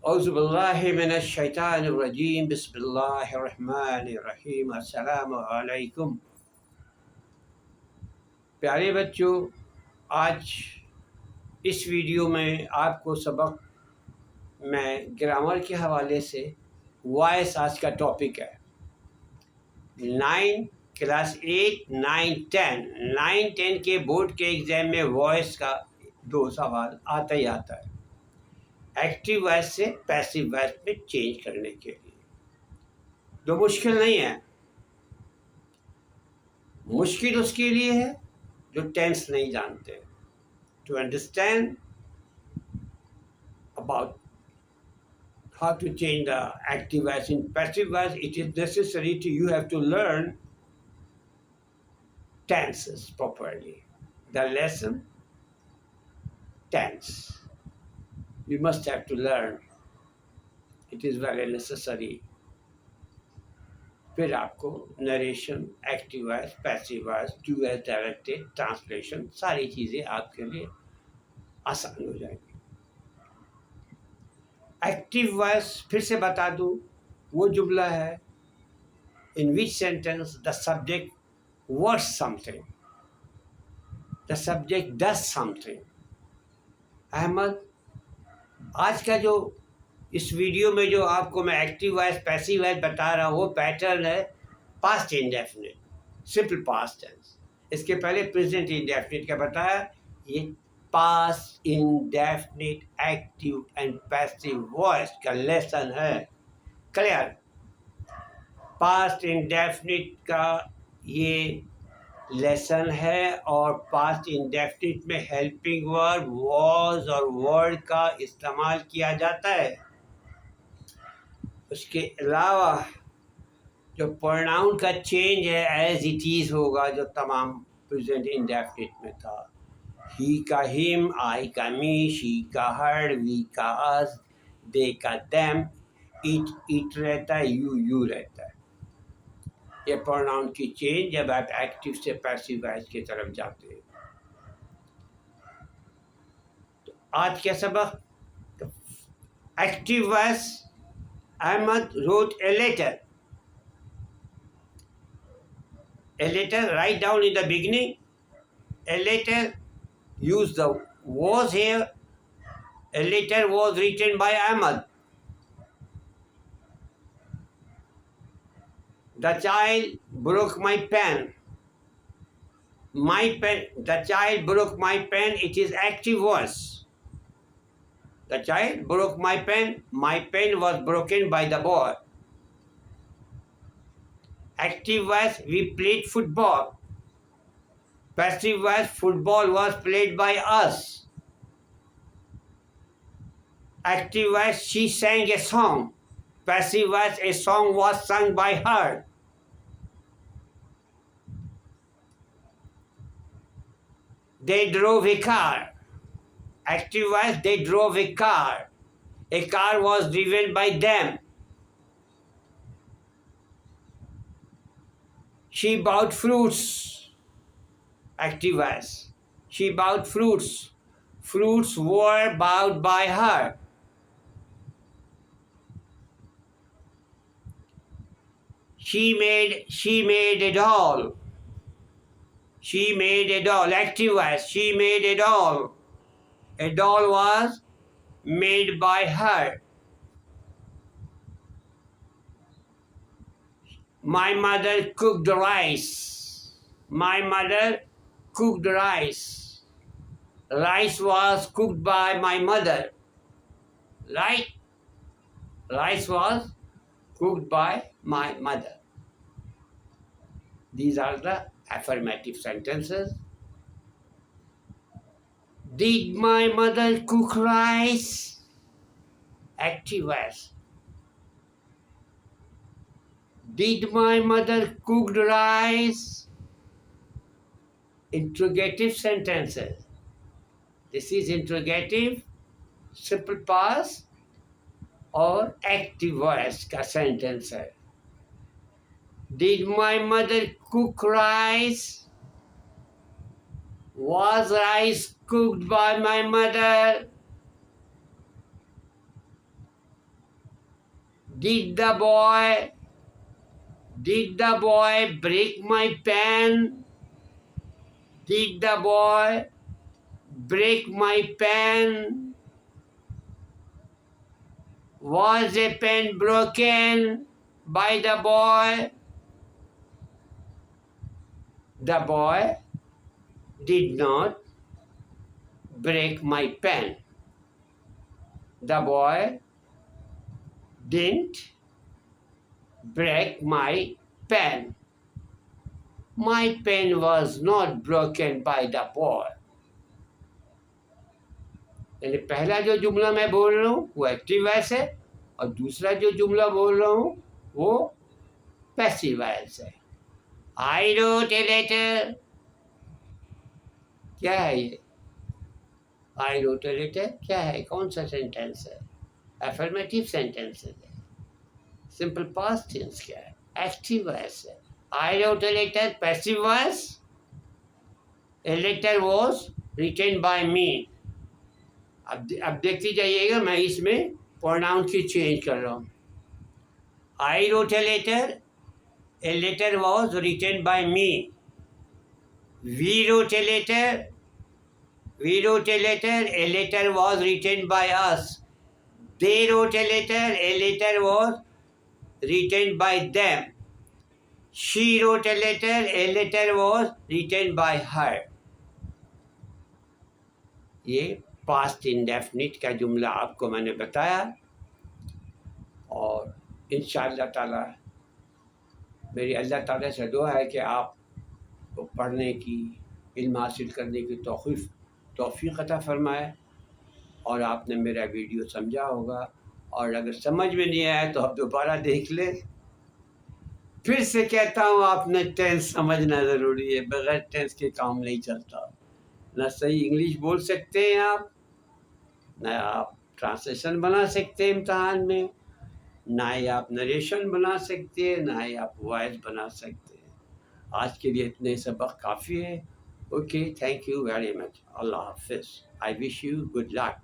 اعوذ باللہ من الشیطان الرجیم بسم اللہ الرحمن الرحیم السلام علیکم پیارے بچوں، آج اس ویڈیو میں آپ کو سبق میں گرامر کے حوالے سے وائس آج کا ٹاپک ہے۔ کلاس 8 9 10 9 10 کے بورڈ کے ایگزام میں وائس کا 2 سوال آتا ہی آتا ہے، ایکٹیو وائس سے پیسیو وائس میں چینج کرنے کے لیے۔ تو مشکل نہیں ہے، مشکل اس کے لیے ہے جو ٹینس نہیں جانتے۔ To understand about how to change the active voice in passive voice, it is necessary to you have to learn tenses properly. The lesson tense you must have to learn. It is very necessary. پھر آپ کو narration, active voice, passive voice, ٹو voice ڈائریکٹڈ، translation, ساری چیزیں آپ کے لیے آسان ہو جائیں گی۔ ایکٹیو وائس پھر سے بتا دوں، وہ جملہ ہے in which sentence the subject was something, the subject does something. Ahmad, آج کا جو اس ویڈیو میں جو آپ کو میں ایکٹیو وائس پیسیو وائس بتا رہا ہوں وہ پیٹرن ہے past indefinite, simple past tense. اس کے پہلے پریزنٹ انڈیفینٹ کا بتایا، یہ past indefinite active and passive voice کا لیسن ہے۔ کلیئر؟ پاسٹ انڈیفینٹ کا یہ لیسن ہے اور پاسٹ انڈیفینٹ میں ہیلپنگ ورب واز اور ورڈ کا استعمال کیا جاتا ہے۔ اس کے علاوہ جو پروناؤن کا چینج ہے ایز اٹ از ہوگا جو تمام پریزنٹ انڈیفینٹ میں تھا۔ ہی کا ہم، آئی کا می، شی کا ہر، وی کا اس، دے کا دیم، ایٹ رہتا ہے، یو رہتا ہے۔ یہ پروناؤن کی چینج جب آپ ایکٹیو سے پیسیو وائس کی طرف جاتے ہیں۔ تو آج کا سبق active voice, Ahmed wrote a letter. A letter, write down in the beginning. A letter, use the was here. A letter was written by Ahmed. The child broke my pen. My pen, the child broke my pen. It is active voice. The child broke my pen. My pen was broken by the boy. Active voice, we played football. Passive voice, football was played by us. Active voice, she sang a song. Passive voice, a song was sung by her. They drove a car. Active voice, they drove a car. A car was driven by them. She bought fruits. Active voice, she bought fruits. Fruits were bought by her. She made a doll. She made a doll. Active voice, she made a doll. A doll was made by her. My mother cooked rice. My mother cooked rice. Rice was cooked by my mother. Right? Rice was cooked by my mother. These are the affirmative sentences. Did my mother cook rice? Active voice. Did my mother cook rice? Interrogative sentences. This is interrogative, simple past और active voice का sentence है। Did my mother cook rice? Was rice cooked by my mother? Did the boy break my pen? Did the boy break my pen? Was a pen broken by the boy? The boy did not break my pen. The boy didn't break my pen. My pen was not broken by the boy. यानी पहला जो जुमला मैं बोल रहा हूँ वो active voice है और दूसरा जो जुमला बोल रहा हूँ वो पैसिव वॉइस है। I wrote a letter. क्या है ये? I wrote a letter क्या है? कौन सा सेंटेंस है? अफर्मेटिव सेंटेंस है। सिंपल पास्ट टेंस क्या है? एक्टिव वॉइस है। I wrote a letter passive voice. A letter was written by me. अब देखते जाइएगा मैं इसमें प्रोनाउन की चेंज कर रहा हूँ। I wrote a letter. A letter was written by me. We wrote a letter. We wrote a letter. A letter was written by us. They wrote a letter. A letter was written by them. She wrote a letter. A letter was written by her. ये past indefinite का जुमला आपको मैंने बताया और इंशाअल्लाह ताला मेरी अल्लाह ताला से दुआ है कि आप को पढ़ने की, इल्म हासिल करने की तौफीक अता फरमाए और आपने मेरा वीडियो समझा होगा और अगर समझ में नहीं आया तो आप दोबारा देख लें। फिर से कहता हूँ आपने टेंस समझना ज़रूरी है, बगैर टेंस के काम नहीं चलता। ना सही इंग्लिश बोल सकते हैं आप, ना आप ट्रांसलेशन बना सकते हैं इम्तहान में, ना ही आप नरेशन बना सकते हैं, ना ही आप वॉइस बना सकते हैं। आज के लिए इतने सबक काफ़ी है। Okay, thank you very much. अल्लाह हाफिज़। I wish you good luck.